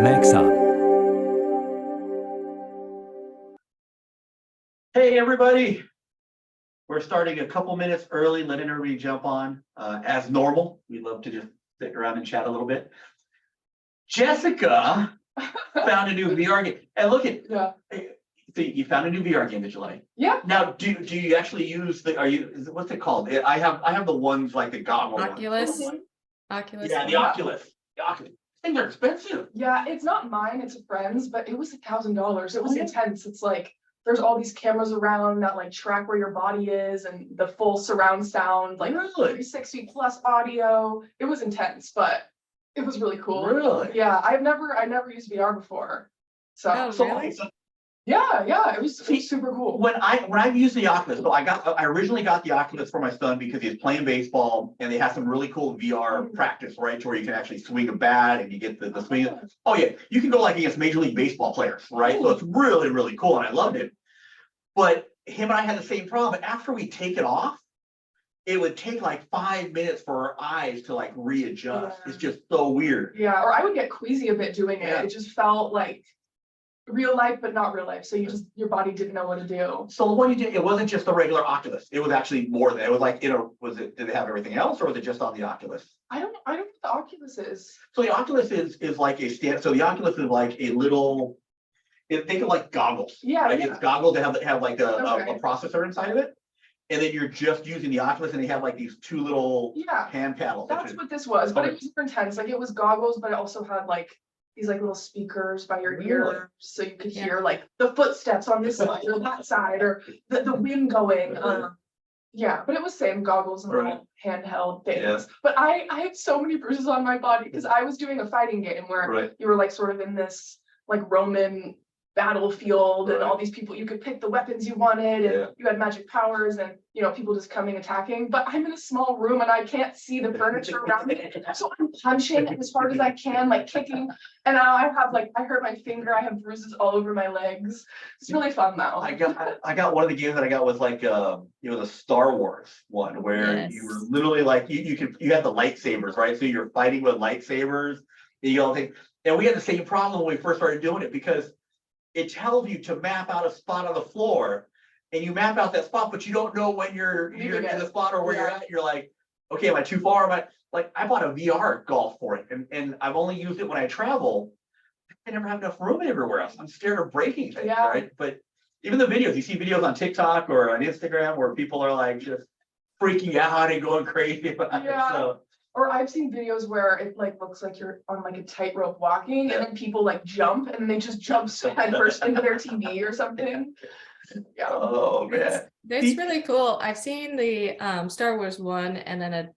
MAXHUB. Hey everybody, we're starting a couple minutes early, letting everybody jump on as normal. We love to just sit around and chat a little bit. Jessica found a new VR game. And look at, so you found a new VR game that you like. Yeah. Now, do you actually use what's it called? I have the ones like the goggle Oculus. ones. Oculus. Yeah, the Oculus. The Oculus. I think they're expensive. Yeah, it's not mine, it's a friend's, but it was $1,000. It was intense. It's like there's all these cameras around that like track where your body is and the full surround sound, like Really? 360 plus audio. It was intense, but it was really cool. Really? Yeah, I never used VR before. So Really? yeah, it was super cool. When I've used the Oculus, so I originally got the Oculus for my son because he was playing baseball and they have some really cool VR practice, right? Where you can actually swing a bat and you get the swing. Oh yeah, you can go like against Major League Baseball players, right? So it's really, really cool and I loved it. But him and I had the same problem. After we take it off, it would take like 5 minutes for our eyes to like readjust. Yeah. It's just so weird. Yeah, or I would get queasy a bit doing it. Yeah. It just felt like real life, but not real life. So your body didn't know what to do. So what you did, it wasn't just the regular Oculus. It was actually more than it was like, did they have everything else or was it just on the Oculus? I don't know what the Oculus is. So the Oculus is like a stand. So the Oculus is like a little. Think of like goggles. Yeah, Like yeah. it's goggles that have like Okay. a processor inside of it, and then you're just using the Oculus, and they have like these two little Yeah, hand paddles. that's what this was, but it was super intense. Like it was goggles, but it also had like these like little speakers by your Really? ear, so you could hear like the footsteps on this side or that side, or the wind going. Right. Yeah, but it was same goggles and Right. little handheld things. Yeah. But I have so many bruises on my body because I was doing a fighting game where Right. you were like sort of in this like Roman battlefield and Right. all these people, you could pick the weapons you wanted and Yeah. you had magic powers and people just coming attacking, but I'm in a small room and I can't see the furniture around me, so I'm punching as hard as I can, like kicking, and now I hurt my finger, I have bruises all over my legs. It's really fun now. I got one of the games that I got was like the Star Wars one where Yes. you were literally like you had the lightsabers, right? So you're fighting with lightsabers, and you all think, and we had the same problem when we first started doing it because it tells you to map out a spot on the floor and you map out that spot, but you don't know when you're in the spot or where you're at. You're like, okay, am I too far? I bought a VR golf for it and I've only used it when I travel. I never have enough room everywhere else. I'm scared of breaking things, Yeah. right? But even the videos, you see videos on TikTok or on Instagram where people are like just freaking out and going crazy about it. So Or I've seen videos where it like looks like you're on like a tightrope walking and then people like jump and they just jump headfirst into their TV or something. Yeah. oh man. It's really cool. I've seen the Star Wars one, and then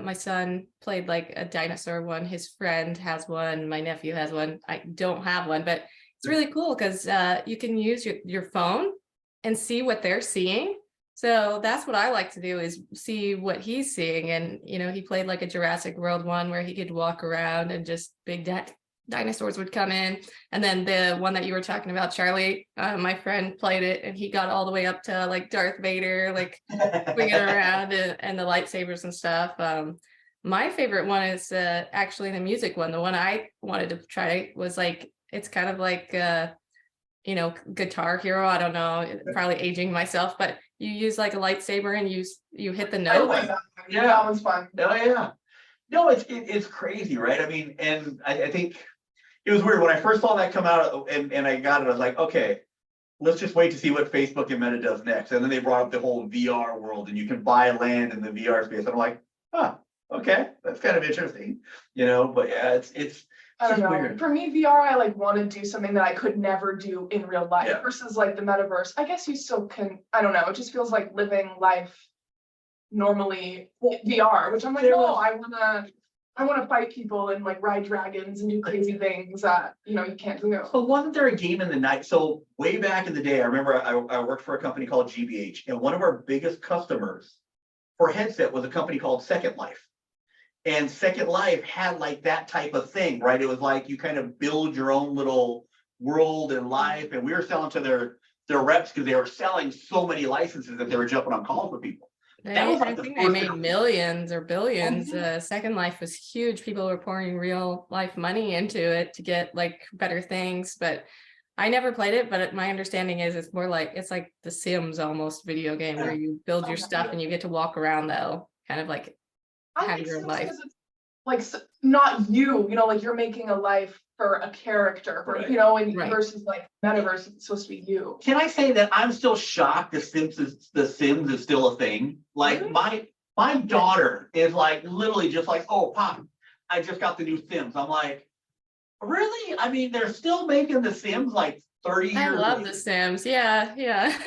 my son played like a dinosaur one. His friend has one. My nephew has one. I don't have one, but it's really cool because you can use your phone and see what they're seeing. So that's what I like to do, is see what he's seeing. And, he played like a Jurassic World one where he could walk around and just big dinosaurs would come in. And then the one that you were talking about, Charlie, my friend played it and he got all the way up to like Darth Vader, like swinging around and the lightsabers and stuff. My favorite one is actually the music one. The one I wanted to try was like, it's kind of like, Guitar Hero. I don't know, probably aging myself, but you use like a lightsaber and you hit the note. Yeah, that one's fun. Oh yeah. No, it's crazy, right? I mean, and I think it was weird when I first saw that come out and I got it, I was like, okay, let's just wait to see what Facebook and Meta does next. And then they brought up the whole VR world and you can buy land in the VR space. And I'm like, okay, that's kind of interesting, but yeah, it's I don't know. weird. For me, VR, I like want to do something that I could never do in real life versus like the metaverse. I guess you still can, I don't know. It just feels like living life normally VR, which I'm like, no, I want to fight people and like ride dragons and do crazy things that, you can't do. So wasn't there a game in the night? So way back in the day, I remember I worked for a company called GBH, and one of our biggest customers for headset was a company called Second Life. And Second Life had like that type of thing, right? It was like you kind of build your own little world and life. And we were selling to their reps because they were selling so many licenses that they were jumping on calls with people. That was I like the think they first made thing. millions or billions. yeah. Second Life was huge. People were pouring real life money into it to get like better things. But I never played it. But my understanding is it's more like it's like the Sims almost video game where you build your stuff and you get to walk around though, kind of like I have like your own Sims life. because it's like not you, like you're making a life for a character, for, Right. and Right. versus like metaverse, it's supposed to be you. Can I say that I'm still shocked the Sims is still a thing? Like Really? my daughter is like literally just like, oh, Pop, I just got the new Sims. I'm like, really? I mean, they're still making the Sims like 30 I years love later. The Sims. Yeah, yeah.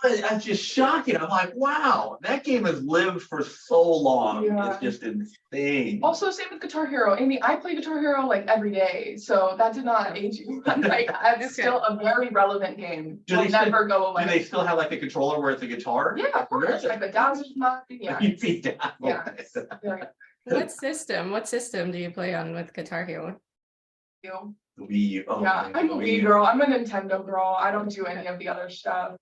That's just shocking. I'm like, wow, that game has lived for so long. Yeah. It's just insane. Also, same with Guitar Hero. Amy, I play Guitar Hero like every day, so that did not age you. Like, it's still a very relevant game. Do Will they still- never go away. Do they still have like the controller where it's a guitar? Yeah, of course. Like the Dazzle yeah. You beat down. Yeah. It's very What system do you play on with Guitar Hero? you. The Wii U. Oh, Yeah, man, I'm a the Wii U. girl. I'm a Nintendo girl. I don't do any of the other stuff.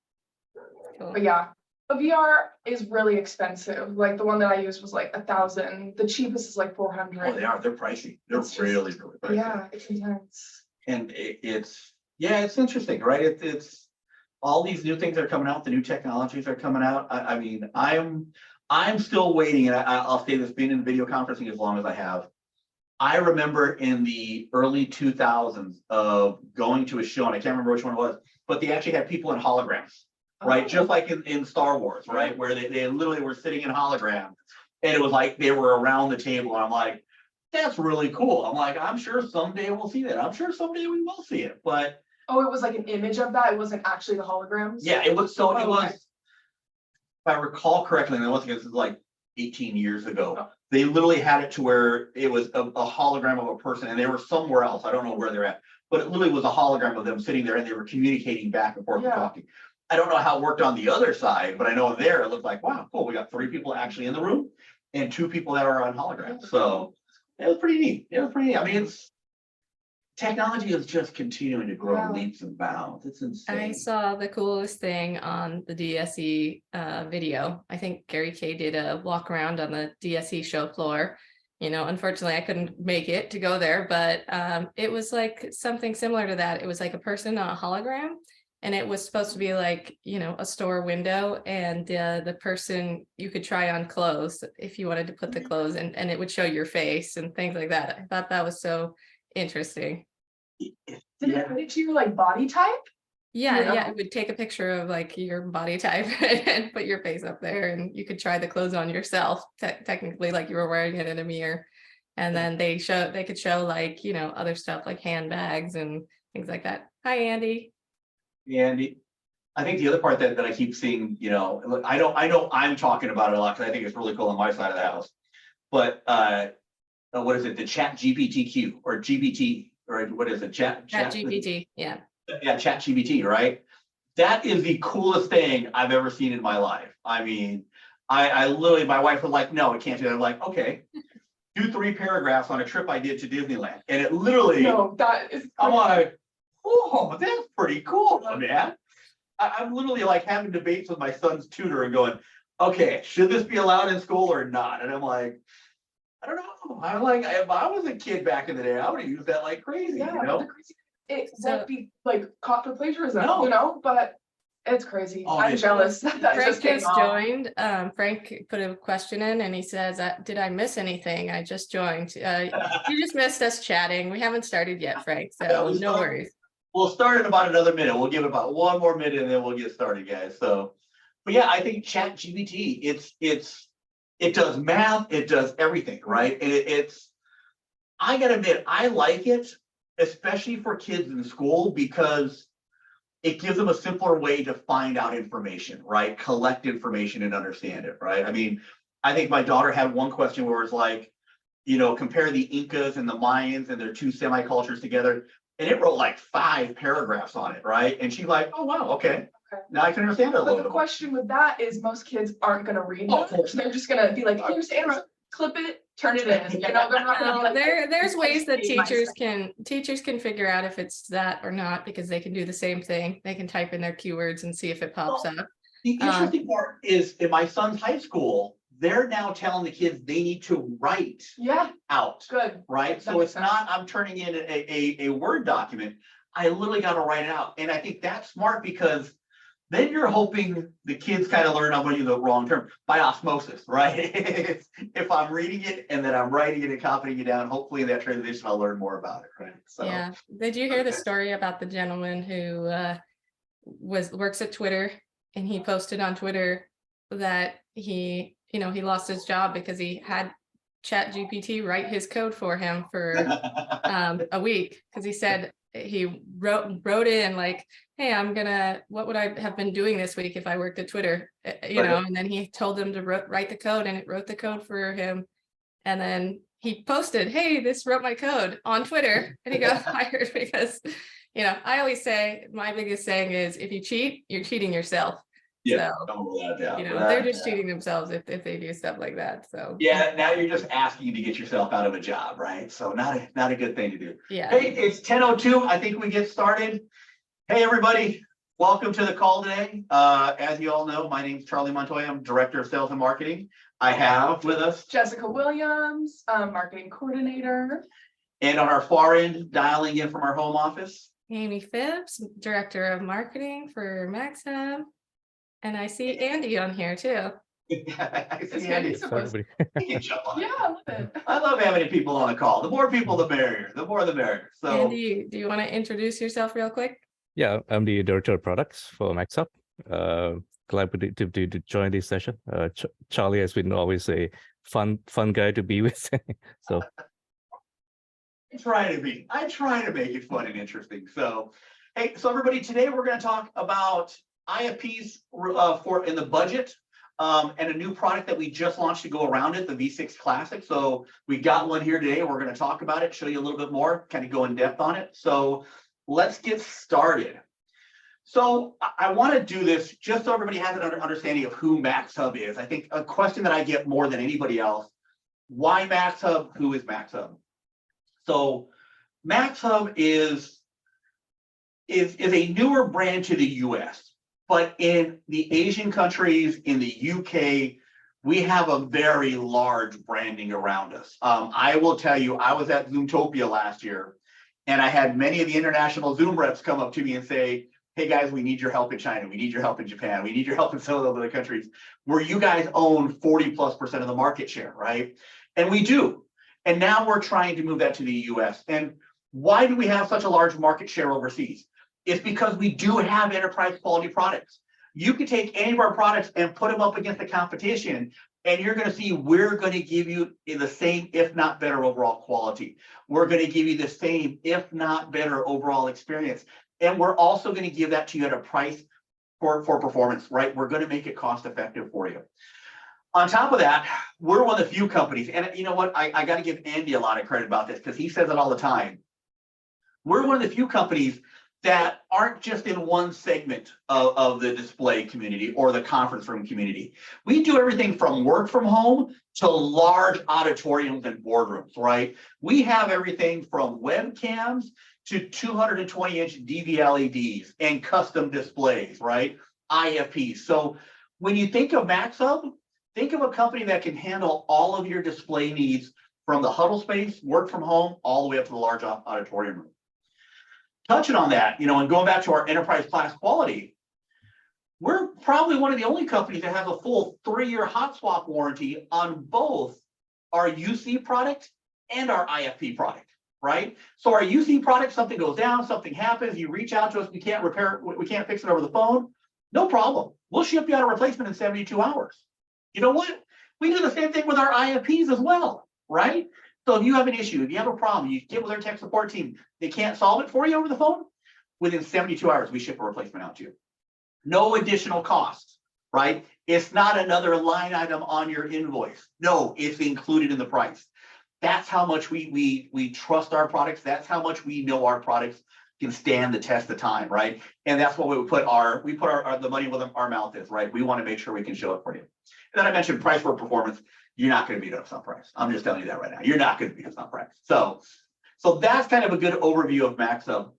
Cool. But yeah, a VR is really expensive. Like the one that I used was like 1,000. The cheapest is like 400. Oh, they are. They're pricey. They're It's just- really pricey. Yeah, it's intense. And it's interesting, right? It's all these new things are coming out. The new technologies are coming out. I mean, I'm still waiting, and I'll say this, being in video conferencing as long as I have. I remember in the early 2000s of going to a show, and I can't remember which one it was, but they actually had people in holograms, right? Oh. Just like in Star Wars, right? Where they literally were sitting in holograms, and it was like they were around the table, and I'm like, that's really cool. I'm like, I'm sure someday we'll see that. I'm sure someday we will see it, but Oh, it was like an image of that. It wasn't actually the holograms. yeah, it was so it Oh, was. okay. If I recall correctly, and once again, this is like 18 years ago. Oh. They literally had it to where it was a hologram of a person, and they were somewhere else. I don't know where they're at, but it literally was a hologram of them sitting there, and they were communicating back and forth and Yeah. talking. I don't know how it worked on the other side, but I know there it looked like, wow, cool. We got 3 people actually in the room, and 2 people that are on holograms. So it was pretty neat. It was pretty neat. I mean, technology is just continuing to grow Yeah. leaps and bounds. It's insane. I saw the coolest thing on the DSE video. I think Gary Kay did a walk around on the DSE show floor. Unfortunately, I couldn't make it to go there, but it was like something similar to that. It was like a person on a hologram, and it was supposed to be like, a store window, and the person, you could try on clothes if you wanted to put the clothes, and it would show your face and things like that. I thought that was so interesting. Did it put it to your like body type? Yeah, it would take a picture of like your body type and put your face up there, and you could try the clothes on yourself, technically, like you were wearing it in a mirror. And then they could show like, other stuff like handbags and things like that. Hi, Andy. And I think the other part that I keep seeing, look, I know I'm talking about it a lot because I think it's really cool on my side of the house. But what is it? The Chat GPTQ or GBT, or what is it? Chat GPT. Yeah. Yeah, Chat GBT, right? That is the coolest thing I've ever seen in my life. I mean, I literally, my wife was like, no, I can't do that. I'm like, okay, do 3 paragraphs on a trip I did to Disneyland. And it literally, No, that is. I'm like, oh, that's pretty cool, man. I'm literally like having debates with my son's tutor and going, okay, should this be allowed in school or not? And I'm like, I don't know. I'm like, if I was a kid back in the day, I would have used that like crazy, Yeah, the crazy. It won't be like caught for plagiarism, No. But it's crazy. Oh, I'm it's jealous that Frank just came has off. joined. Frank put a question in and he says, did I miss anything? I just joined. You just missed us chatting. We haven't started yet, Frank, so no worries. We'll start in about another minute. We'll give it about 1 more minute and then we'll get started, guys. So, but yeah, I think Chat GPT, it does math, it does everything, right? And I gotta admit, I like it, especially for kids in school, because it gives them a simpler way to find out information, right? Collect information and understand it, right? I mean, I think my daughter had one question where it's like, compare the Incas and the Mayans and their 2 semi-cultures together. And it wrote like 5 paragraphs on it, right? And she's like, oh, wow, okay. Now I can understand it a But little the bit. question with that is most kids aren't gonna read Oh, it. They're just gonna be like, here's the answer, clip it, turn it in. They're not gonna be like. There's ways that "Teach me teachers can figure out if it's that or not, because they can do the same thing. They can type in their keywords and see if it pops up. The interesting part is in my son's high school, they're now telling the kids they need to write Yeah, out, good. right? That So makes it's not, I'm turning in a Word document. I literally got to write it out. And I think that's smart because then you're hoping the kids kind of learn, I'm going to use the wrong term, by osmosis, right? If I'm reading it and then I'm writing it and copying it down, hopefully in that transition, I'll learn more about it, right? So, Yeah. Did you hear the story about the gentleman who works at Twitter, and he posted on Twitter that he lost his job because he had ChatGPT write his code for him for a week, because he said he wrote in like, hey, what would I have been doing this week if I worked at Twitter, and then he told him to write the code, and it wrote the code for him, and then he posted, hey, this wrote my code on Twitter, and he got fired because I always say, my biggest saying is, if you cheat, you're cheating yourself. yeah, So, they're just cheating themselves if they do stuff like that. So yeah, now you're just asking to get yourself out of a job, right? So not a good thing to do. yeah. Hey, it's 10:02. I think we get started. Hey, everybody. Welcome to the call today. As you all know, my name is Charlie Montoya. I'm Director of Sales and Marketing. I have with us Jessica Williams, marketing coordinator. and on our far end, dialing in from our home office, Amy Phipps, Director of Marketing for MAXHUB. And I see Andy on here too. I see It's Andy. nice. Everybody. He can jump on it. Yeah, I love it. I love having people on the call. The more people, the merrier. The more, the merrier. So, Andy, do you want to introduce yourself real quick? Yeah, I'm the Director of Products for MAXHUB. Glad to join this session. Charlie has been always a fun guy to be with. So I try to make it fun and interesting. So, hey, so everybody, today we're going to talk about IFPs for in the budget, and a new product that we just launched to go around it, the V6 Classic. So we got one here today. We're going to talk about it, show you a little bit more, kind of go in depth on it. So let's get started. So I want to do this just so everybody has an understanding of who MAXHUB is. I think a question that I get more than anybody else: why MAXHUB? Who is MAXHUB? So MAXHUB is a newer brand to the US, but in the Asian countries, in the UK, we have a very large branding around us. I will tell you, I was at Zoomtopia last year, and I had many of the international Zoom reps come up to me and say, hey guys, we need your help in China. We need your help in Japan. We need your help in some of those other countries where you guys own 40+% of the market share, right? And we do. And now we're trying to move that to the US. And why do we have such a large market share overseas? It's because we do have enterprise quality products. You can take any of our products and put them up against the competition, and you're going to see we're going to give you the same, if not better, overall quality. We're going to give you the same, if not better, overall experience. And we're also going to give that to you at a price for performance, right? We're going to make it cost effective for you. On top of that, we're one of the few companies, and you know what? I got to give Andy a lot of credit about this because he says it all the time. We're one of the few companies that aren't just in one segment of the display community or the conference room community. We do everything from work from home to large auditoriums and boardrooms, right? We have everything from webcams to 220-inch DV LEDs and custom displays, right? IFPs. So when you think of MAXHUB, think of a company that can handle all of your display needs from the huddle space, work from home, all the way up to the large auditorium room. Touching on that, and going back to our enterprise class quality, we're probably one of the only companies that has a full 3-year hot swap warranty on both our UC product and our IFP product, right? So our UC product, something goes down, something happens, you reach out to us, we can't repair it, we can't fix it over the phone, no problem. We'll ship you out a replacement in 72 hours. You know what? We do the same thing with our IFPs as well, right? So if you have an issue, if you have a problem, you get with our tech support team, they can't solve it for you over the phone, within 72 hours, we ship a replacement out to you. No additional costs, right? It's not another line item on your invoice. No, it's included in the price. That's how much we trust our products. That's how much we know our products can stand the test of time, right? And that's what we put the money where our mouth is, right? We want to make sure we can show it for you. And then I mentioned price for performance. You're not going to beat us on price. I'm just telling you that right now. You're not going to beat us on price. So that's kind of a good overview of MAXHUB.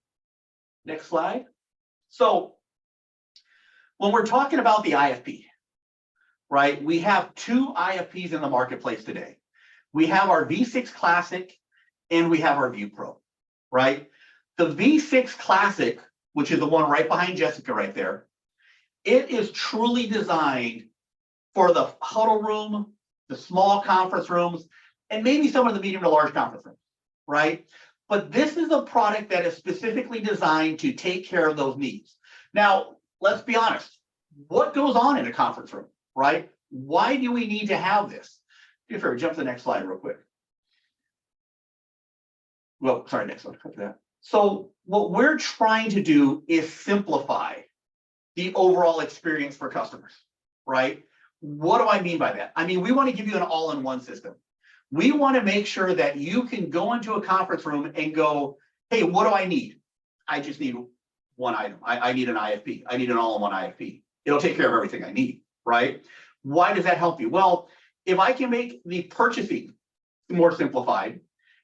Next slide. So When we're talking about the IFP, right, we have two IFPs in the marketplace today. We have our V6 Classic and we have our View Pro, right? The V6 Classic, which is the one right behind Jessica right there, it is truly designed for the huddle room, the small conference rooms, and maybe some of the medium to large conference rooms, right? But this is a product that is specifically designed to take care of those needs. Now, let's be honest. What goes on in a conference room, right? Why do we need to have this? Jump to the next slide real quick. Well, sorry, next slide. That. So what we're trying to do is simplify the overall experience for customers, right? What do I mean by that? I mean, we want to give you an all-in-one system. We want to make sure that you can go into a conference room and go, hey, what do I need? I just need one item. I need an IFP. I need an all-in-one IFP. It'll take care of everything I need, right? Why does that help you? Well, if I can make the purchasing more simplified,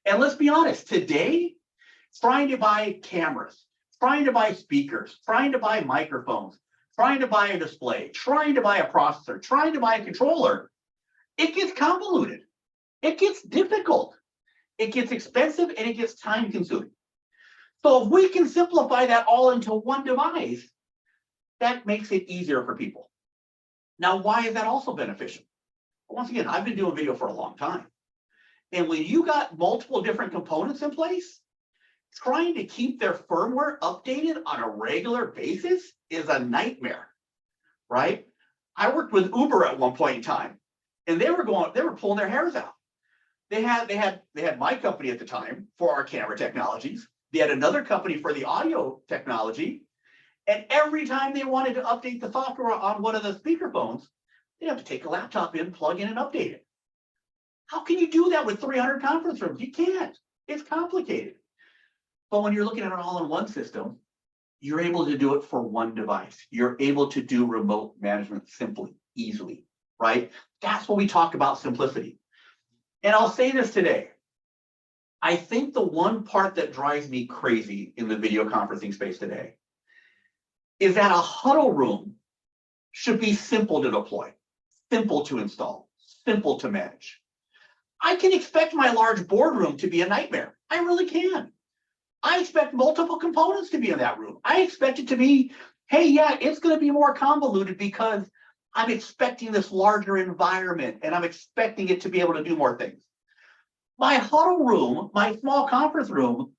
and let's be honest, today, trying to buy cameras, trying to buy speakers, trying to buy microphones, trying to buy a display, trying to buy a processor, trying to buy a controller, it gets convoluted. It gets difficult. It gets expensive and it gets time consuming. So if we can simplify that all into one device, that makes it easier for people. Now, why is that also beneficial? Once again, I've been doing video for a long time. And when you got multiple different components in place, trying to keep their firmware updated on a regular basis is a nightmare, right? I worked with Uber at one point in time, and they were pulling their hairs out. They had my company at the time for our camera technologies. They had another company for the audio technology. And every time they wanted to update the software on one of the speakerphones, they'd have to take a laptop in, plug in, and update it. How can you do that with 300 conference rooms? You can't. It's complicated. But when you're looking at an all-in-one system, you're able to do it for one device. You're able to do remote management simply, easily, right? That's what we talk about, simplicity. And I'll say this today. I think the one part that drives me crazy in the video conferencing space today is that a huddle room should be simple to deploy, simple to install, simple to manage. I can expect my large boardroom to be a nightmare. I really can. I expect multiple components to be in that room. I expect it to be, hey, yeah, it's going to be more convoluted because I'm expecting this larger environment and I'm expecting it to be able to do more things. My huddle room, my small conference room,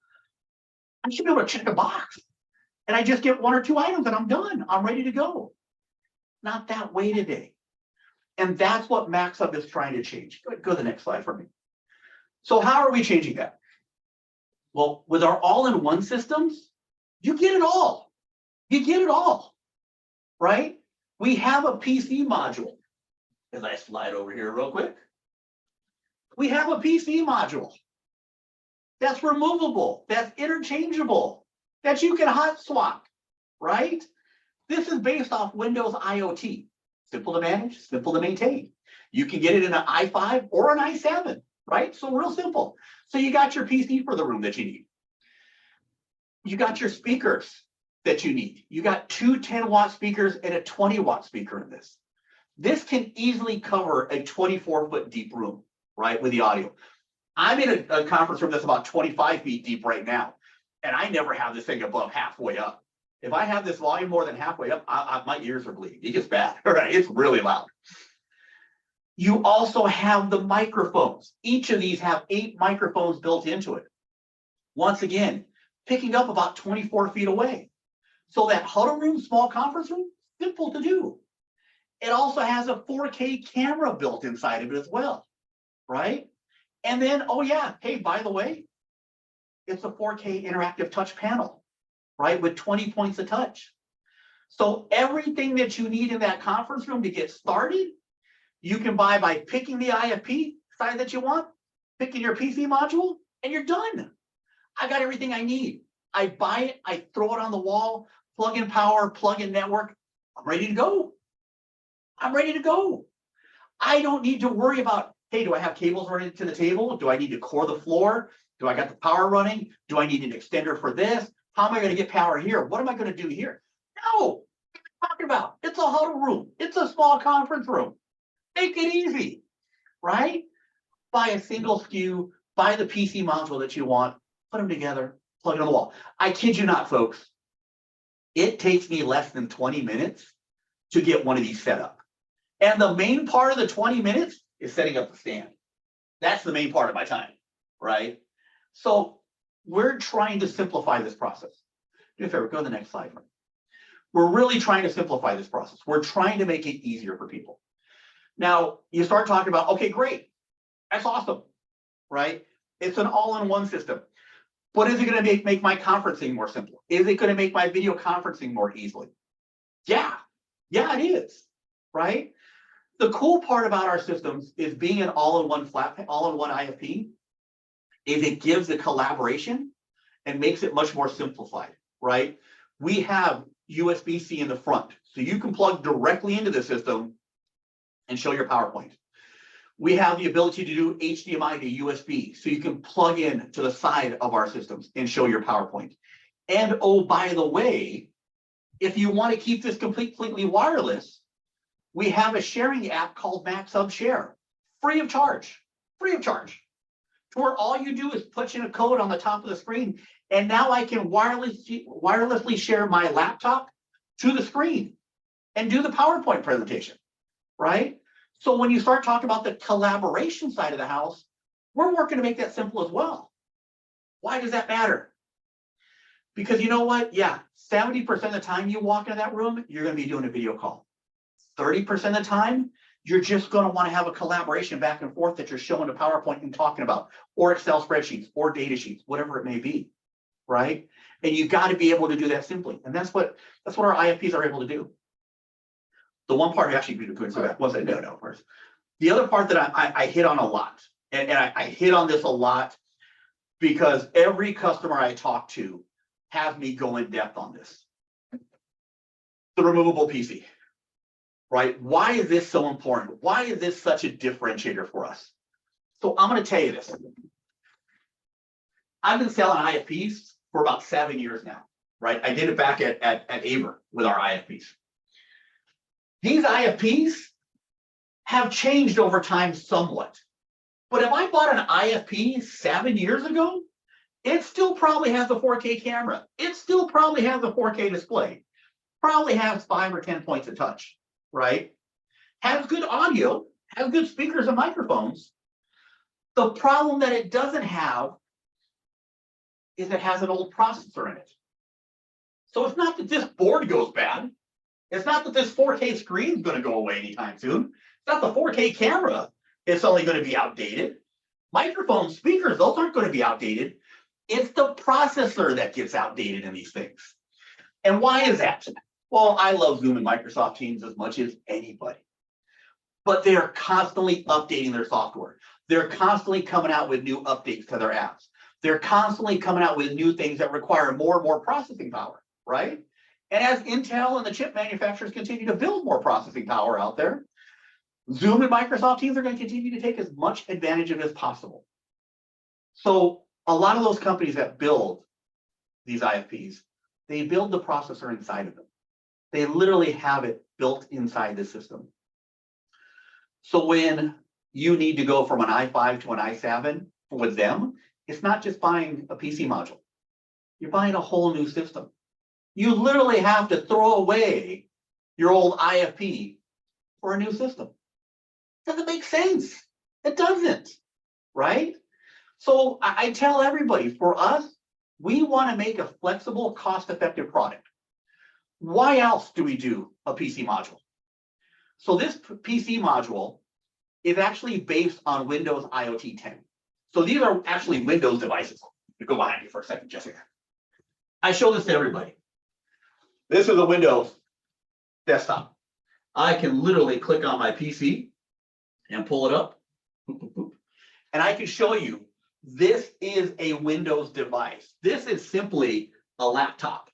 I should be able to check a box. And I just get one or two items and I'm done. I'm ready to go. Not that way today. And that's what MAXHUB is trying to change. Go to the next slide for me. So how are we changing that? Well, with our all-in-one systems, you get it all. You get it all, right? We have a PC module. As I slide over here real quick. We have a PC module that's removable, that's interchangeable, that you can hot swap, right? This is based off Windows IoT. Simple to manage, simple to maintain. You can get it in an i5 or an i7, right? So real simple. So you got your PC for the room that you need. You got your speakers that you need. You got two 10-watt speakers and a 20-watt speaker in this. This can easily cover a 24-foot deep room, right, with the audio. I'm in a conference room that's about 25 feet deep right now, and I never have this thing above halfway up. If I have this volume more than halfway up, my ears are bleeding. It gets bad, right? It's really loud. You also have the microphones. Each of these have 8 microphones built into it. Once again, picking up about 24 feet away. So that huddle room, small conference room, simple to do. It also has a 4K camera built inside of it as well, right? And then, oh yeah, hey, by the way, it's a 4K interactive touch panel, right? With 20 points of touch. So everything that you need in that conference room to get started, you can buy by picking the IFP side that you want, picking your PC module, and you're done. I got everything I need. I buy it, I throw it on the wall, plug in power, plug in network. I'm ready to go. I'm ready to go. I don't need to worry about, hey, do I have cables running to the table? Do I need to core the floor? Do I got the power running? Do I need an extender for this? How am I going to get power here? What am I going to do here? No, talking about? It's a huddle room. It's a small conference room. Make it easy, right? Buy a single SKU, buy the PC module that you want, put them together, plug it on the wall. I kid you not, folks. It takes me less than 20 minutes to get one of these set up. And the main part of the 20 minutes is setting up the stand. That's the main part of my time, right? So we're trying to simplify this process. Do me a favor, go to the next slide. We're really trying to simplify this process. We're trying to make it easier for people. Now, you start talking about, okay, great. That's awesome, right? It's an all-in-one system. But is it going to make my conferencing more simple? Is it going to make my video conferencing more easily? Yeah, it is, right? The cool part about our systems is being an all-in-one IFP is it gives the collaboration and makes it much more simplified, right? We have USB-C in the front, so you can plug directly into the system and show your PowerPoint. We have the ability to do HDMI to USB, so you can plug in to the side of our systems and show your PowerPoint. And oh, by the way, if you want to keep this completely wireless, we have a sharing app called MAXHUB Share, free of charge, to where all you do is punch in a code on the top of the screen, and now I can wirelessly share my laptop to the screen and do the PowerPoint presentation, right? So when you start talking about the collaboration side of the house, we're working to make that simple as well. Why does that matter? Because you know what? Yeah, 70% of the time you walk into that room, you're going to be doing a video call. 30% of the time, you're just going to want to have a collaboration back and forth that you're showing a PowerPoint and talking about, or Excel spreadsheets, or data sheets, whatever it may be, right? And you got to be able to do that simply. And that's what our IFPs are able to do. The one part actually going back was that no, of course. The other part that I hit on a lot, and I hit on this a lot because every customer I talk to has me go in depth on this. The removable PC, right? Why is this so important? Why is this such a differentiator for us? So I'm going to tell you this. I've been selling IFPs for about 7 years now, right? I did it back at Aber with our IFPs. These IFPs have changed over time somewhat. But if I bought an IFP 7 years ago, it still probably has a 4K camera. It still probably has a 4K display. Probably has 5 or 10 points of touch, right? Has good audio, has good speakers and microphones. The problem that it doesn't have is it has an old processor in it. So it's not that this board goes bad. It's not that this 4K screen is going to go away anytime soon. It's not the 4K camera. It's only going to be outdated. Microphones, speakers, those aren't going to be outdated. It's the processor that gets outdated in these things. And why is that? Well, I love Zoom and Microsoft Teams as much as anybody. But they're constantly updating their software. They're constantly coming out with new updates to their apps. They're constantly coming out with new things that require more and more processing power, right? And as Intel and the chip manufacturers continue to build more processing power out there, Zoom and Microsoft Teams are going to continue to take as much advantage of it as possible. So a lot of those companies that build these IFPs, they build the processor inside of them. They literally have it built inside the system. So when you need to go from an i5 to an i7 with them, it's not just buying a PC module. You're buying a whole new system. You literally have to throw away your old IFP for a new system. Doesn't make sense. It doesn't, right? So I tell everybody, for us, we want to make a flexible, cost-effective product. Why else do we do a PC module? So this PC module is actually based on Windows IoT 10. So these are actually Windows devices. Go behind you for a second, Jessica. I show this to everybody. This is a Windows desktop. I can literally click on my PC and pull it up. And I can show you, this is a Windows device. This is simply a laptop.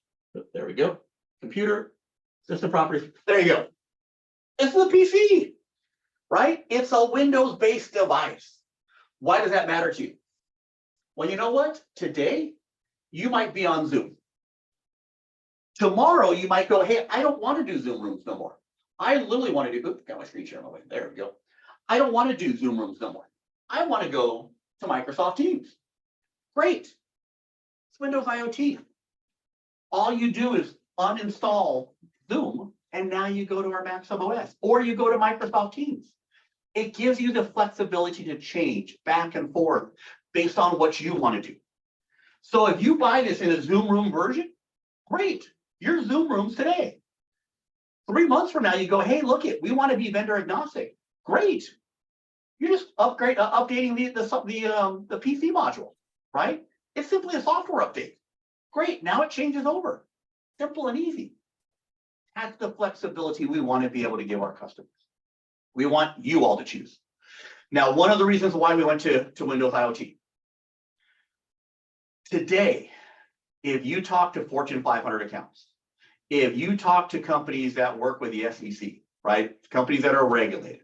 There we go. Computer, system properties. There you go. This is a PC, right? It's a Windows-based device. Why does that matter to you? Well, you know what? Today, you might be on Zoom. Tomorrow, you might go, hey, I don't want to do Zoom rooms no more. I literally want to do, oops, got my screen share on my way. There we go. I don't want to do Zoom rooms no more. I want to go to Microsoft Teams. Great. It's Windows IoT. All you do is uninstall Zoom, and now you go to our MAXHUB OS, or you go to Microsoft Teams. It gives you the flexibility to change back and forth based on what you want to do. So if you buy this in a Zoom room version, great. Your Zoom rooms today. 3 months from now, you go, hey, look it, we want to be vendor agnostic. Great. You're just updating the PC module, right? It's simply a software update. Great. Now it changes over. Simple and easy. That's the flexibility we want to be able to give our customers. We want you all to choose. Now, one of the reasons why we went to Windows IoT. Today, if you talk to Fortune 500 accounts, if you talk to companies that work with the SEC, right? Companies that are regulated,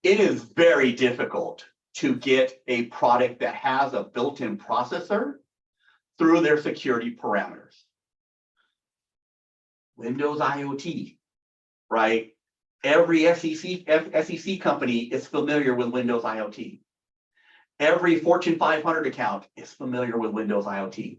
it is very difficult to get a product that has a built-in processor through their security parameters. Windows IoT, right? Every SEC company is familiar with Windows IoT. Every Fortune 500 account is familiar with Windows IoT.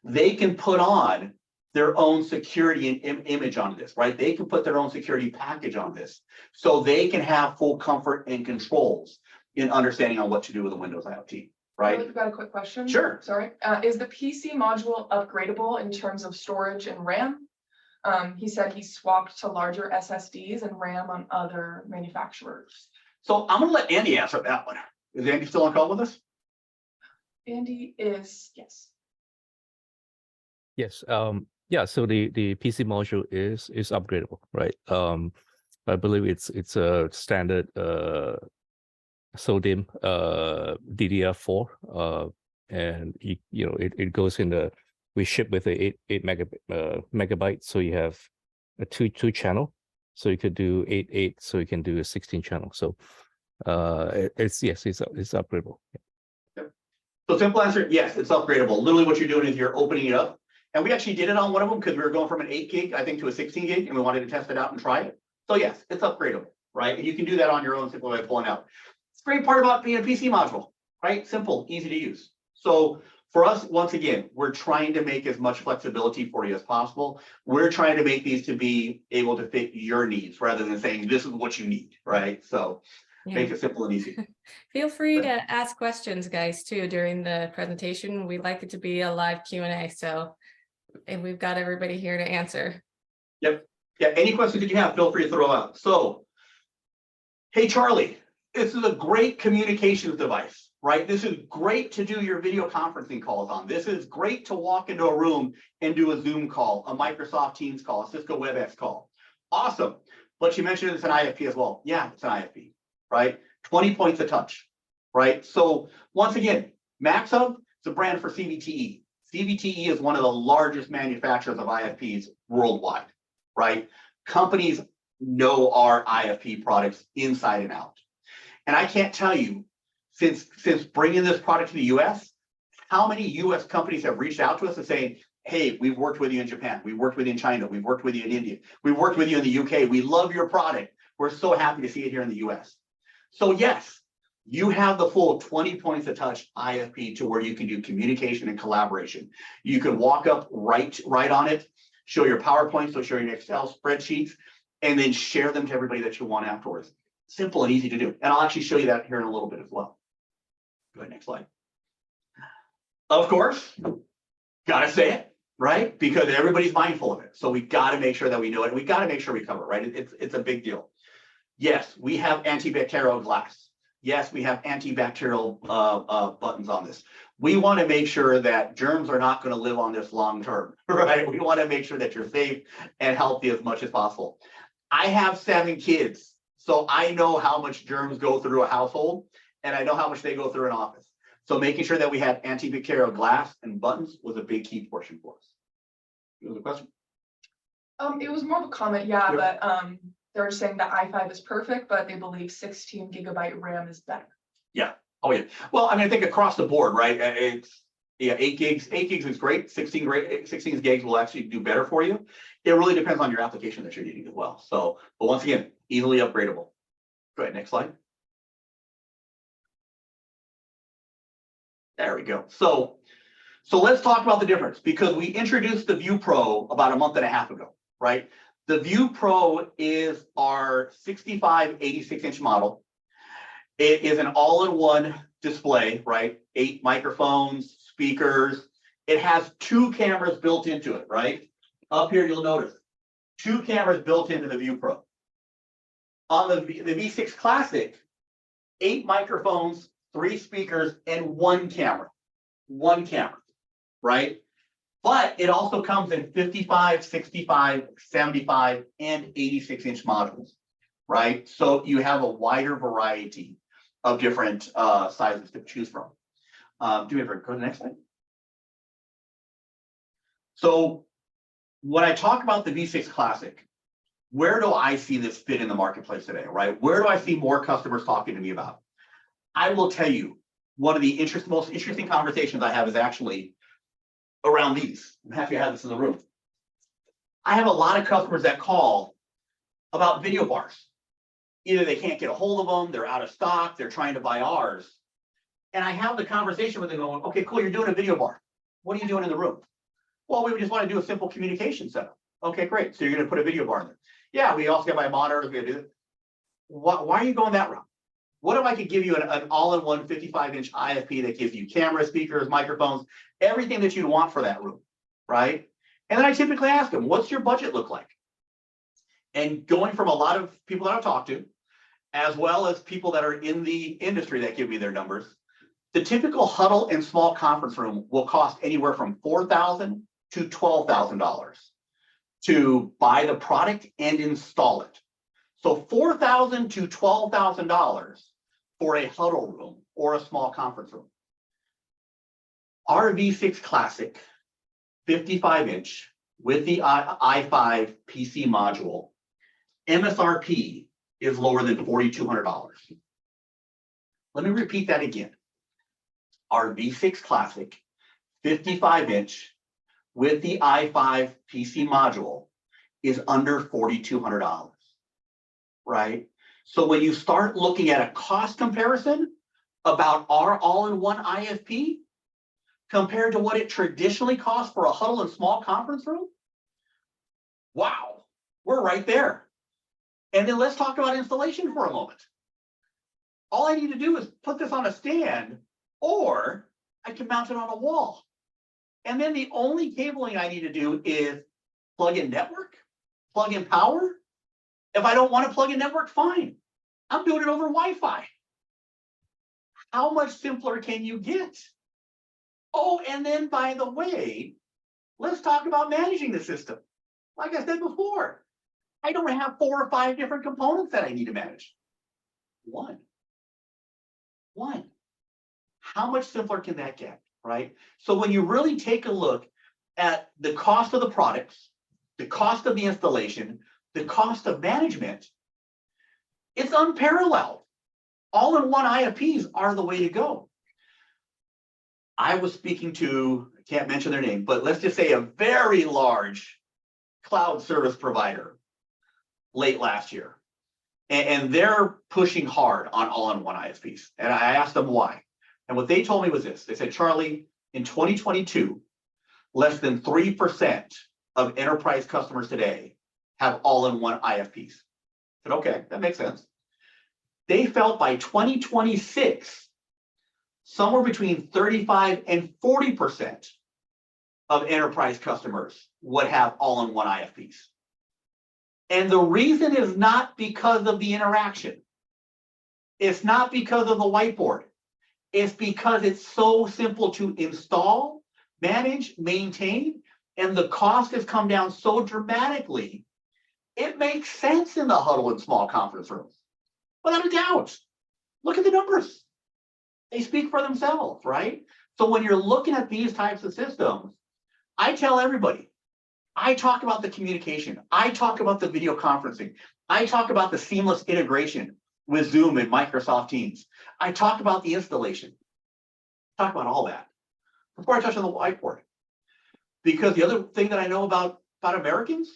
They can put on their own security and image on this, right? They can put their own security package on this, so they can have full comfort and controls in understanding on what to do with the Windows IoT, right? I've got a quick question. Sure. Sorry. Is the PC module upgradable in terms of storage and RAM? He said he swapped to larger SSDs and RAM on other manufacturers. So I'm gonna let Andy answer that one. Is Andy still on call with us? Andy is, yes. Yes. Yeah. So the PC module is upgradable, right? I believe it's a standard SODIMM DDR4, and it goes in the, we ship with a 8 megabyte, so you have a two channel, so you could do 8, so you can do a 16 channel. So it's upgradable. So simple answer, yes, it's upgradable. Literally what you're doing is you're opening it up. And we actually did it on one of them because we were going from an 8 gig, I think, to a 16 gig, and we wanted to test it out and try it. So yes, it's upgradable, right? And you can do that on your own simply by pulling out. It's a great part about being a PC module, right? Simple, easy to use. So for us, once again, we're trying to make as much flexibility for you as possible. We're trying to make these to be able to fit your needs rather than saying this is what you need, right? So make it simple and easy. Feel free to ask questions, guys, too, during the presentation. We like it to be a live Q&A, so and we've got everybody here to answer. Yep. Yeah, any questions that you have, feel free to throw out. So, hey, Charlie, this is a great communications device, right? This is great to do your video conferencing calls on. This is great to walk into a room and do a Zoom call, a Microsoft Teams call, a Cisco WebEx call. Awesome. But you mentioned it's an IFP as well. Yeah, it's an IFP, right? 20 points a touch, right? So once again, MAXHUB is a brand for CVTE. CVTE is one of the largest manufacturers of IFPs worldwide, right? Companies know our IFP products inside and out. And I can't tell you, since bringing this product to the US, how many US companies have reached out to us and saying, hey, we've worked with you in Japan, we've worked with you in China, we've worked with you in India, we've worked with you in the UK, we love your product. We're so happy to see it here in the US. So yes, you have the full 20 points a touch IFP to where you can do communication and collaboration. You can walk up right on it, show your PowerPoint, so show your Excel spreadsheets, and then share them to everybody that you want afterwards. Simple and easy to do. And I'll actually show you that here in a little bit as well. Go ahead, next slide. Of course, gotta say it, right? Because everybody's mindful of it. So we gotta make sure that we know it. We gotta make sure we cover it, right? It's a big deal. Yes, we have antibacterial glass. Yes, we have antibacterial buttons on this. We want to make sure that germs are not going to live on this long term, right? We want to make sure that you're safe and healthy as much as possible. I have 7 kids, so I know how much germs go through a household, and I know how much they go through an office. So making sure that we have antibacterial glass and buttons was a big key portion for us. You have a question? It was more of a comment, yeah, but they're saying that i5 is perfect, but they believe 16 gigabyte RAM is better. Yeah. Oh yeah. Well, I mean, I think across the board, right? Yeah, 8 gigs is great. 16 gigs will actually do better for you. It really depends on your application that you're using as well. So, but once again, easily upgradable. Go ahead, next slide. There we go. So let's talk about the difference, because we introduced the View Pro about a month and a half ago, right? The View Pro is our 65, 86-inch model. It is an all-in-one display, right? 8 microphones, speakers. It has 2 cameras built into it, right? Up here, you'll notice 2 cameras built into the View Pro. On the V6 Classic, 8 microphones, 3 speakers, and 1 camera. 1 camera, right? But it also comes in 55, 65, 75, and 86-inch modules, right? So you have a wider variety of different sizes to choose from. Do me a favor, go to the next slide. So when I talk about the V6 Classic, where do I see this fit in the marketplace today, right? Where do I see more customers talking to me about? I will tell you, one of the most interesting conversations I have is actually around these. I'm happy to have this in the room. I have a lot of customers that call about video bars. Either they can't get a hold of them, they're out of stock, they're trying to buy ours. And I have the conversation with them going, okay, cool, you're doing a video bar. What are you doing in the room? Well, we just want to do a simple communication setup. Okay, great. So you're going to put a video bar in there. Yeah, we also got my monitors. We do it. Why are you going that route? What if I could give you an all-in-one 55-inch IFP that gives you camera, speakers, microphones, everything that you'd want for that room, right? And then I typically ask them, what's your budget look like? And going from a lot of people that I've talked to, as well as people that are in the industry that give me their numbers, the typical huddle and small conference room will cost anywhere from $4,000 to $12,000 to buy the product and install it. So $4,000 to $12,000 for a huddle room or a small conference room. Our V6 Classic 55-inch with the i5 PC module, MSRP is lower than $4,200. Let me repeat that again. Our V6 Classic 55-inch with the i5 PC module is under $4,200, right? So when you start looking at a cost comparison about our all-in-one IFP compared to what it traditionally costs for a huddle and small conference room, wow, we're right there. And then let's talk about installation for a moment. All I need to do is put this on a stand, or I can mount it on a wall. And then the only cabling I need to do is plug in network, plug in power. If I don't want to plug in network, fine. I'm doing it over Wi-Fi. How much simpler can you get? Oh, and then by the way, let's talk about managing the system. Like I said before, I don't have 4 or 5 different components that I need to manage. One. How much simpler can that get, right? So when you really take a look at the cost of the products, the cost of the installation, the cost of management, it's unparalleled. All-in-one IFPs are the way to go. I was speaking to, I can't mention their name, but let's just say a very large cloud service provider late last year. And they're pushing hard on all-in-one ISPs. And I asked them why. And what they told me was this. They said, Charlie, in 2022, less than 3% of enterprise customers today have all-in-one IFPs. I said, okay, that makes sense. They felt by 2026, somewhere between 35 and 40% of enterprise customers would have all-in-one IFPs. And the reason is not because of the interaction. It's not because of the whiteboard. It's because it's so simple to install, manage, maintain, and the cost has come down so dramatically. It makes sense in the huddle and small conference rooms. Without a doubt. Look at the numbers. They speak for themselves, right? So when you're looking at these types of systems, I tell everybody, I talk about the communication. I talk about the video conferencing. I talk about the seamless integration with Zoom and Microsoft Teams. I talk about the installation. Talk about all that. before I touch on the whiteboard. Because the other thing that I know about Americans,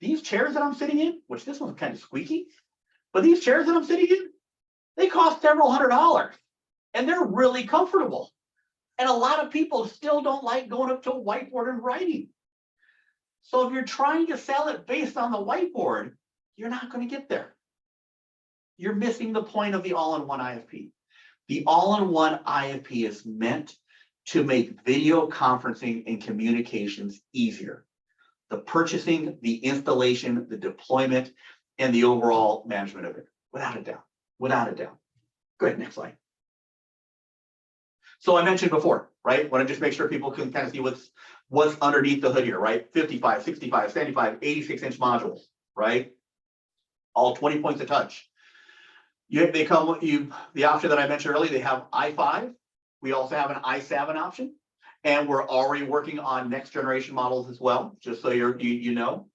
these chairs that I'm sitting in, which this one's kind of squeaky, but these chairs that I'm sitting in, they cost several $100s and they're really comfortable. And a lot of people still don't like going up to a whiteboard and writing. So if you're trying to sell it based on the whiteboard, you're not going to get there. You're missing the point of the all-in-one IFP. The all-in-one IFP is meant to make video conferencing and communications easier. The purchasing, the installation, the deployment, and the overall management of it, without a doubt, without a doubt. Go ahead, next slide. So I mentioned before, right? Want to just make sure people can kind of see what's underneath the hood here, right? 55, 65, 75, 86-inch modules, right? All 20 points of touch. The option that I mentioned earlier, they have i5. We also have an i7 option, and we're already working on next generation models as well, just so you know.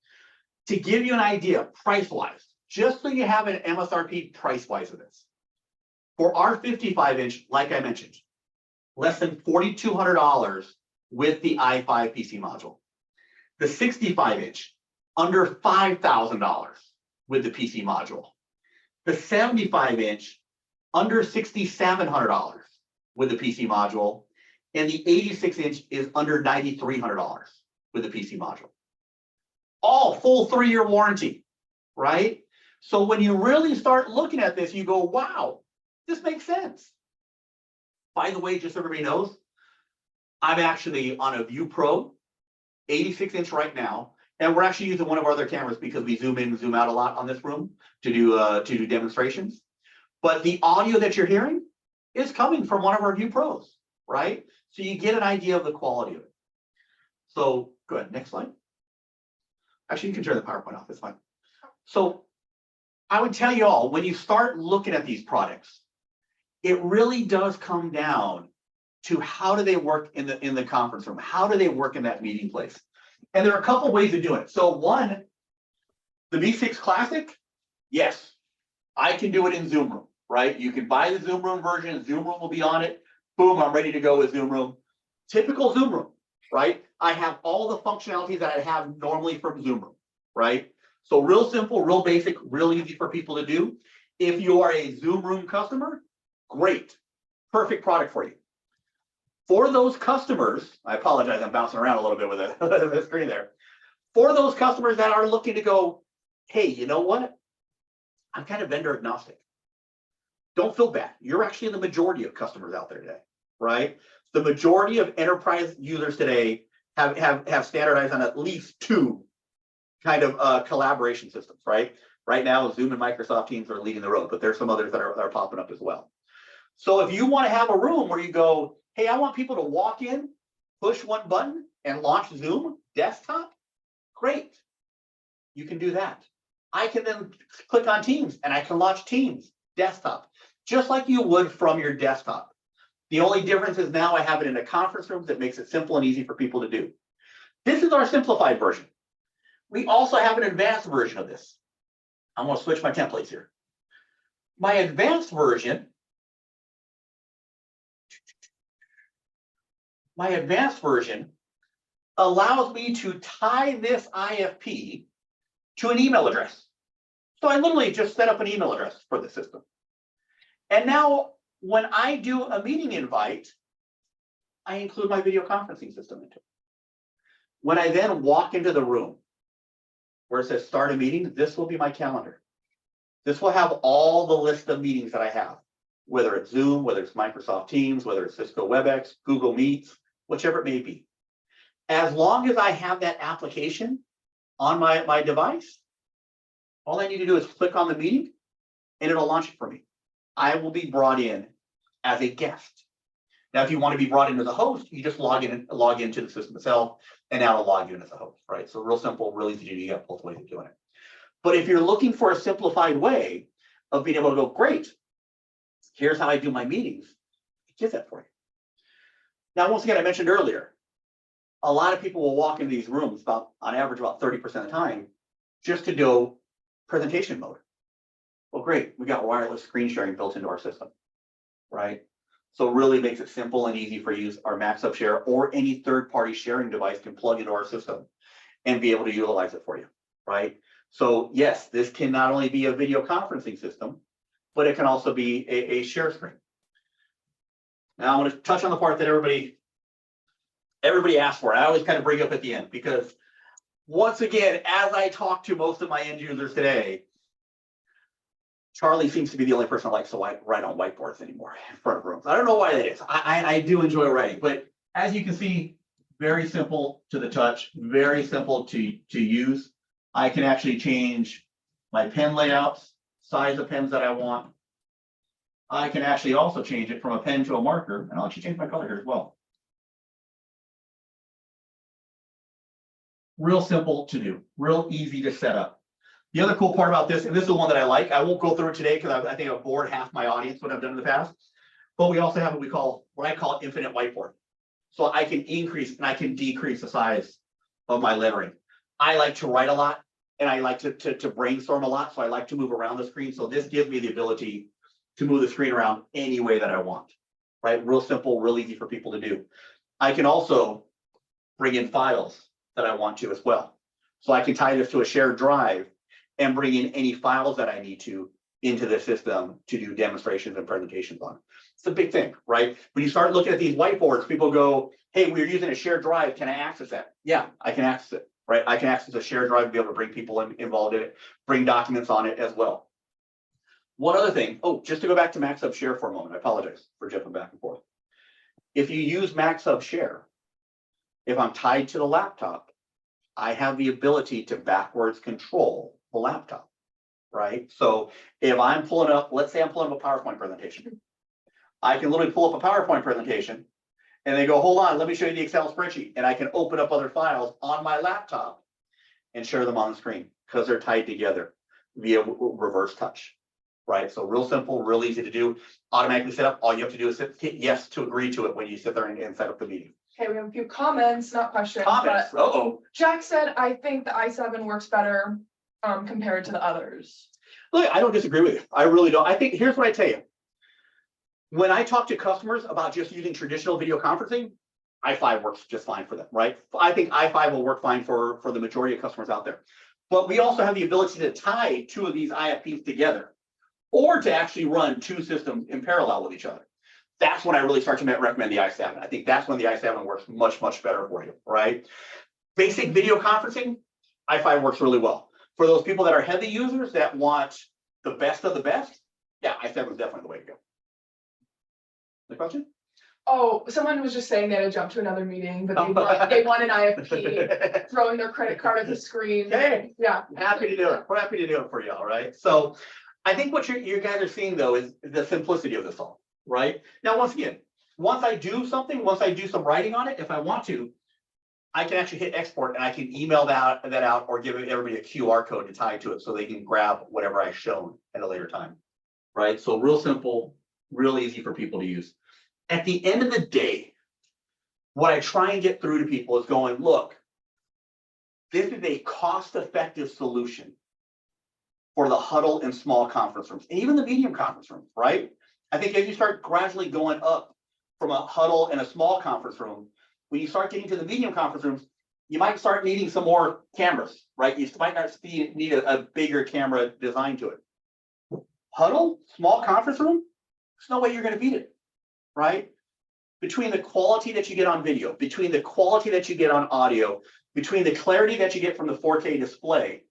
To give you an idea, price-wise, just so you have an MSRP price-wise of this. For our 55-inch, like I mentioned, less than $4,200 with the i5 PC module. The 65-inch, under $5,000 with the PC module. The 75-inch, under $6,700 with the PC module. And the 86-inch is under $9,300 with the PC module. All full 3-year warranty, right? So when you really start looking at this, you go, wow, this makes sense. By the way, just so everybody knows, I'm actually on a View Pro 86-inch right now, and we're actually using one of our other cameras because we zoom in and zoom out a lot on this room to do demonstrations. But the audio that you're hearing is coming from one of our View Pros, right? So you get an idea of the quality of it. So go ahead, next slide. Actually, you can turn the PowerPoint off, it's fine. So I would tell you all, when you start looking at these products, it really does come down to how do they work in the conference room? How do they work in that meeting place? And there are a couple ways of doing it. So one, the V6 Classic, yes, I can do it in Zoom Room, right? You can buy the Zoom Room version, Zoom Room will be on it. Boom, I'm ready to go with Zoom Room. Typical Zoom Room, right? I have all the functionalities that I have normally from Zoom Room, right? So real simple, real basic, real easy for people to do. If you are a Zoom Room customer, great, perfect product for you. For those customers, I apologize, I'm bouncing around a little bit with the screen there. For those customers that are looking to go, hey, you know what? I'm kind of vendor agnostic. Don't feel bad. You're actually the majority of customers out there today, right? The majority of enterprise users today have standardized on at least 2 kind of collaboration systems, right? Right now, Zoom and Microsoft Teams are leading the road, but there's some others that are popping up as well. So if you want to have a room where you go, hey, I want people to walk in, push one button, and launch Zoom desktop, great. You can do that. I can then click on Teams, and I can launch Teams desktop, just like you would from your desktop. The only difference is now I have it in a conference room that makes it simple and easy for people to do. This is our simplified version. We also have an advanced version of this. I'm going to switch my templates here. My advanced version allows me to tie this IFP to an email address. So I literally just set up an email address for the system. And now when I do a meeting invite, I include my video conferencing system into it. When I then walk into the room where it says start a meeting, this will be my calendar. This will have all the list of meetings that I have, whether it's Zoom, whether it's Microsoft Teams, whether it's Cisco WebEx, Google Meets, whichever it may be. As long as I have that application on my device, all I need to do is click on the meeting and it'll launch it for me. I will be brought in as a guest. Now, if you want to be brought in as a host, you just log into the system itself, and now it'll log you in as a host, right? So real simple, really easy to do. You got both ways of doing it. But if you're looking for a simplified way of being able to go, great, here's how I do my meetings, it gives that for you. Now, once again, I mentioned earlier, a lot of people will walk into these rooms on average about 30% of the time just to do presentation mode. Well, great, we got wireless screen sharing built into our system, right? So it really makes it simple and easy for use. Our MAXHUB Share or any third-party sharing device can plug into our system and be able to utilize it for you, right? So yes, this can not only be a video conferencing system, but it can also be a share screen. Now I want to touch on the part that everybody asked for. I always kind of bring up at the end because once again, as I talk to most of my end users today, Charlie seems to be the only person that likes to write on whiteboards anymore in front of rooms. I don't know why that is. I do enjoy writing, but as you can see, very simple to the touch, very simple to use. I can actually change my pen layouts, size of pens that I want. I can actually also change it from a pen to a marker, and I'll actually change my color here as well. Real simple to do, real easy to set up. The other cool part about this, and this is the one that I like, I won't go through it today because I think I've bored half my audience what I've done in the past, but we also have what I call infinite whiteboard. So I can increase and I can decrease the size of my lettering. I like to write a lot and I like to brainstorm a lot. So I like to move around the screen. So this gives me the ability to move the screen around any way that I want, right? Real simple, real easy for people to do. I can also bring in files that I want to as well. So I can tie this to a shared drive and bring in any files that I need to into the system to do demonstrations and presentations on. It's a big thing, right? When you start looking at these whiteboards, people go, hey, we're using a shared drive. Can I access that? Yeah, I can access it, right? I can access a shared drive to be able to bring people involved in it, bring documents on it as well. One other thing, just to go back to MAXHUB Share for a moment, I apologize for jumping back and forth. If you use MAXHUB Share, if I'm tied to the laptop, I have the ability to backwards control the laptop, right? So if I'm pulling up, let's say I'm pulling up a PowerPoint presentation, I can literally pull up a PowerPoint presentation and they go, hold on, let me show you the Excel spreadsheet. And I can open up other files on my laptop and share them on the screen because they're tied together via reverse touch, right? So real simple, real easy to do, automatically set up. All you have to do is hit yes to agree to it when you sit there and set up the meeting. Okay, we have a few comments, not questions. Comments, But Jack said, I think the i7 works better compared to the others. Look, I don't disagree with you. I really don't. I think here's what I tell you. When I talk to customers about just using traditional video conferencing, i5 works just fine for them, right? I think i5 will work fine for the majority of customers out there. But we also have the ability to tie two of these IFPs together or to actually run two systems in parallel with each other. That's when I really start to recommend the i7. I think that's when the i7 works much, much better for you, right? Basic video conferencing, i5 works really well. For those people that are heavy users that want the best of the best, yeah, i7 is definitely the way to go. The question? Oh, someone was just saying they had to jump to another meeting, but they want an IFP, throwing their credit card at the screen. Hey, yeah. Happy to do it. We're happy to do it for y'all, right? So I think what you guys are seeing though is the simplicity of this all, right? Now, once again, once I do something, once I do some writing on it, if I want to, I can actually hit export and I can email that out or give everybody a QR code to tie to it so they can grab whatever I've shown at a later time, right? So real simple, real easy for people to use. At the end of the day, what I try and get through to people is going, look, this is a cost-effective solution for the huddle and small conference rooms, and even the medium conference rooms, right? I think as you start gradually going up from a huddle and a small conference room, when you start getting to the medium conference rooms, you might start needing some more cameras, right? You might not need a bigger camera design to it. Huddle, small conference room, there's no way you're going to beat it, right? Between the quality that you get on video, between the quality that you get on audio, between the clarity that you get from the 4K display,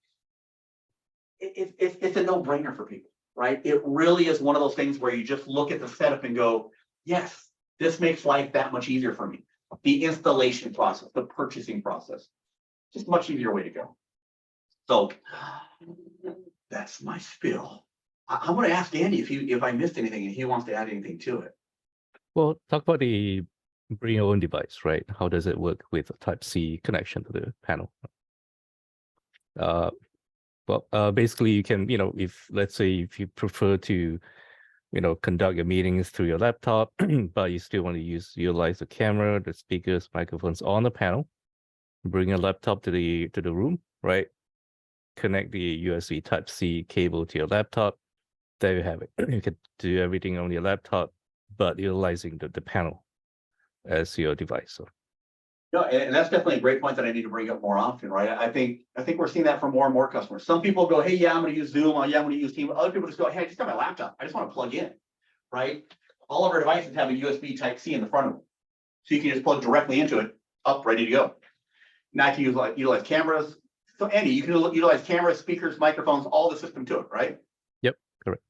it's a no-brainer for people, right? It really is one of those things where you just look at the setup and go, yes, this makes life that much easier for me. The installation process, the purchasing process, just a much easier way to go. So that's my spiel. I'm going to ask Andy if I missed anything and he wants to add anything to it. Well, talk about the bring your own device, right? How does it work with a Type-C connection to the panel? Basically you can, if let's say if you prefer to, conduct your meetings through your laptop, but you still want to utilize the camera, the speakers, microphones on the panel, bring your laptop to the room, right? Connect the USB Type-C cable to your laptop. There you have it. You can do everything on your laptop but utilizing the panel as your device. So No, and that's definitely a great point that I need to bring up more often, right? I think we're seeing that from more and more customers. Some people go, hey, yeah, I'm gonna use Zoom, oh yeah, I'm gonna use Teams. Other people just go, hey, I just got my laptop, I just want to plug in, right? All of our devices have a USB Type-C in the front of them. So you can just plug directly into it, up, ready to go. Now I can utilize cameras. So Andy, you can utilize cameras, speakers, microphones, all the system to it, right? yep, correct.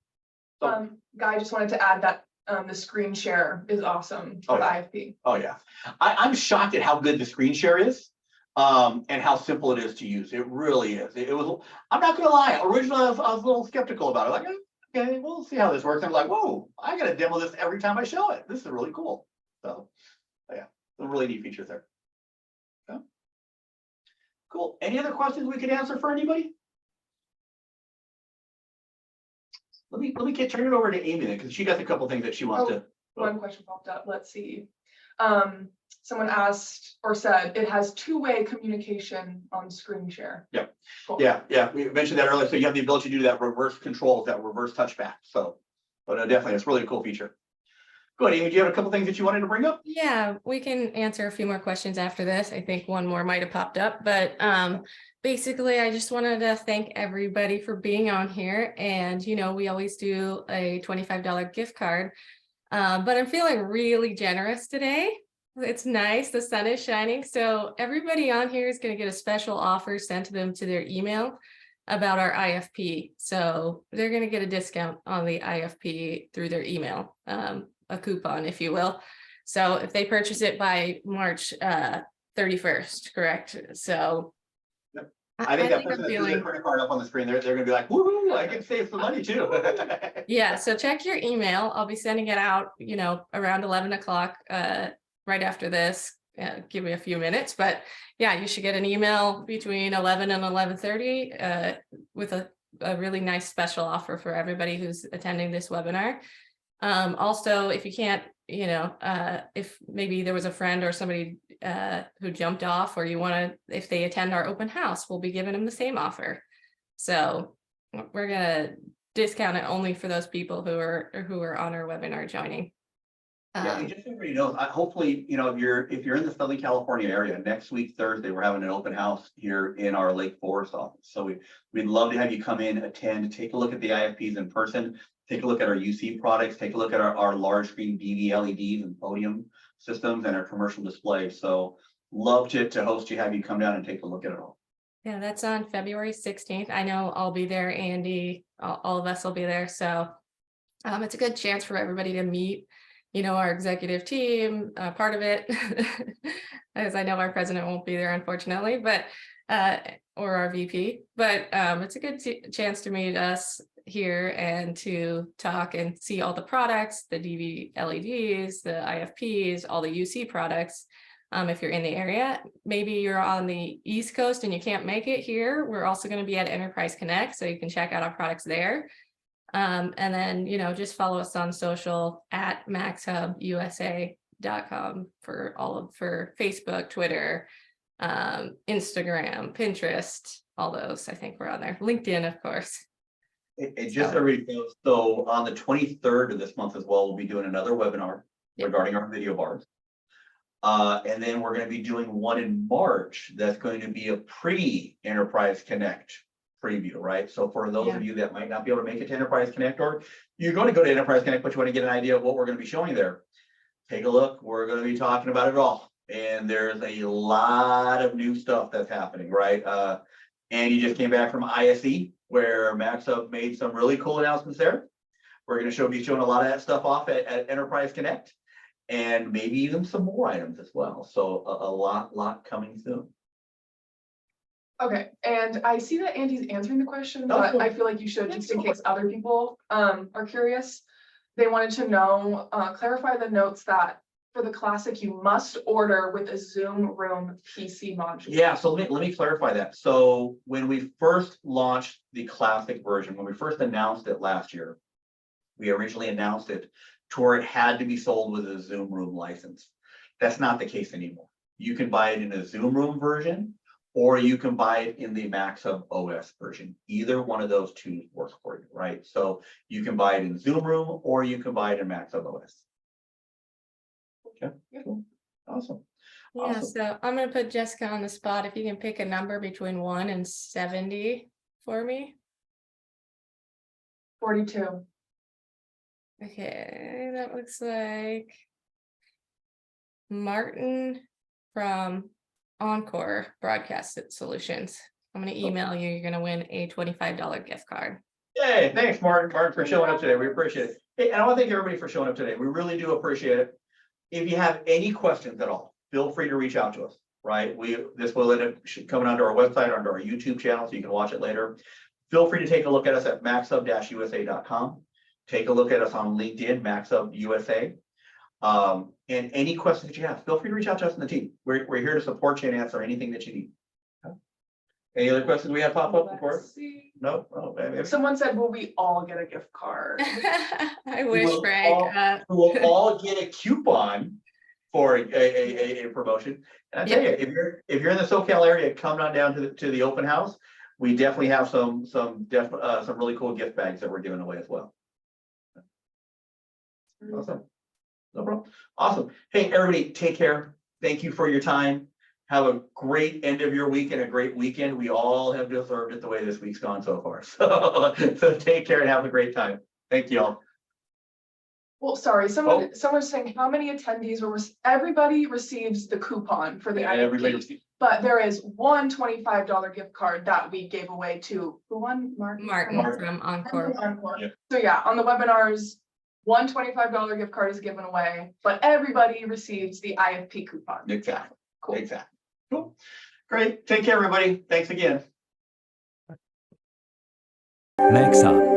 So- Guy, I just wanted to add that the screen share is awesome Oh, for yeah. IFP. Oh, yeah. I'm shocked at how good the screen share is. And how simple it is to use. It really is. It was, I'm not gonna lie, originally I was a little skeptical about it. Like, okay, we'll see how this works. I'm like, whoa, I gotta demo this every time I show it. This is really cool. So, yeah, some really neat features there. Okay. Cool. Any other questions we could answer for anybody? Let me turn it over to Amy then, because she got a couple things that she wants to. One question popped up. Let's see. Someone asked or said it has two-way communication on screen share. Yeah. Cool. Yeah, we mentioned that earlier. So you have the ability to do that reverse control, that reverse touchback. So, but definitely, it's really a cool feature. Good, Amy, do you have a couple things that you wanted to bring up? Yeah, we can answer a few more questions after this. I think one more might have popped up, but basically I just wanted to thank everybody for being on here. And we always do a $25 gift card, but I'm feeling really generous today. It's nice, the sun is shining, so everybody on here is going to get a special offer sent to them to their email about our IFP. So they're going to get a discount on the IFP through their email, a coupon, if you will. So if they purchase it by March 31st, correct? So Yep. I think that person I'm that's doing the feeling, credit card up on the screen, they're gonna be like, woohoo, I can save some money too. yeah, so check your email. I'll be sending it out, around 11 o'clock right after this. Give me a few minutes, but yeah, you should get an email between 11 and 11:30 with a really nice special offer for everybody who's attending this webinar. Also, if you can't, if maybe there was a friend or somebody who jumped off, or if they attend our open house, we'll be giving them the same offer. So we're gonna discount it only for those people who are on our webinar joining. Yeah, and just so everybody knows, hopefully, if you're in the Southern California area, next week, Thursday, we're having an open house here in our Lake Forest office. So we'd love to have you come in, attend, take a look at the IFPs in person, take a look at our UC products, take a look at our large screen BV LEDs and podium systems and our commercial display. So love to host you, have you come down and take a look at it all. Yeah, that's on February 16th. I know I'll be there, Andy, all of us will be there. So it's a good chance for everybody to meet, our executive team, part of it, as I know our president won't be there, unfortunately, but or our VP, but it's a good chance to meet us here and to talk and see all the products, the DV LEDs, the IFPs, all the UC products. If you're in the area, maybe you're on the East Coast and you can't make it here, we're also going to be at Enterprise Connect, so you can check out our products there. And then, just follow us on social at MAXHUBUSA.com for Facebook, Twitter, Instagram, Pinterest, all those. I think we're on there. LinkedIn, of course. And just so everybody knows, so on the 23rd of this month as well, we'll be doing another webinar regarding our video bars. And then we're going to be doing one in March that's going to be a pre-Enterprise Connect preview, right? So for those of you that might not be able to make it to Enterprise Connect, or you're going to go to Enterprise Connect, but you want to get an idea of what we're going to be showing there, take a look. We're going to be talking about it all. And there's a lot of new stuff that's happening, right? And you just came back from ISE, where MAXHUB made some really cool announcements there. We're going to be showing a lot of that stuff off at Enterprise Connect, and maybe even some more items as well. So a lot coming soon. Okay, and I see that Andy's answering the question, but I feel like you should, just in case other people are curious. They wanted to know, clarify the notes that for the Classic, you must order with a Zoom Room PC module. Yeah, so let me clarify that. So when we first launched the Classic version, when we first announced it last year, we originally announced it to where it had to be sold with a Zoom Room license. That's not the case anymore. You can buy it in a Zoom Room version, or you can buy it in the MAXHUB OS version. Either one of those two works for you, right? So you can buy it in Zoom Room, or you can buy it in MAXHUB OS. Okay, cool. Awesome. Yeah, Awesome. so I'm gonna put Jessica on the spot. If you can pick a number between 1 and 70 for me. 42. Okay, that looks like Martin from Encore Broadcast Solutions. I'm gonna email you. You're gonna win a $25 gift card. Yay, thanks, Martin, for showing up today. We appreciate it. Hey, and I want to thank everybody for showing up today. We really do appreciate it. If you have any questions at all, feel free to reach out to us, right? This will end up coming onto our website, onto our YouTube channel, so you can watch it later. Feel free to take a look at us at maxhub-usa.com. Take a look at us on LinkedIn, MaxHub USA. And any questions that you have, feel free to reach out to us in the team. We're here to support you and answer anything that you need. Any other questions we have pop up before? Let's see. No? Oh, maybe. Someone said, will we all get a gift card? I wish, Frank. We will all get a coupon for a promotion. And I tell you, if you're in the SoCal area, come on down to the open house. We definitely have some really cool gift bags that we're giving away as well. Awesome. No problem. Awesome. Hey, everybody, take care. Thank you for your time. Have a great end of your week and a great weekend. We all have deserved it the way this week's gone so far. So take care and have a great time. Thank you all. Well, sorry, someone's saying how many attendees were, everybody receives the coupon for the Everybody IFP, receives. but there is one $25 gift card that we gave away to, who won? Martin Martin. from Encore. Yeah. So yeah, on the webinars, one $25 gift card is given away, but everybody receives the IFP coupon. Exactly. Cool. Exactly. Cool. Great. Take care, everybody. Thanks again. MAXHUB.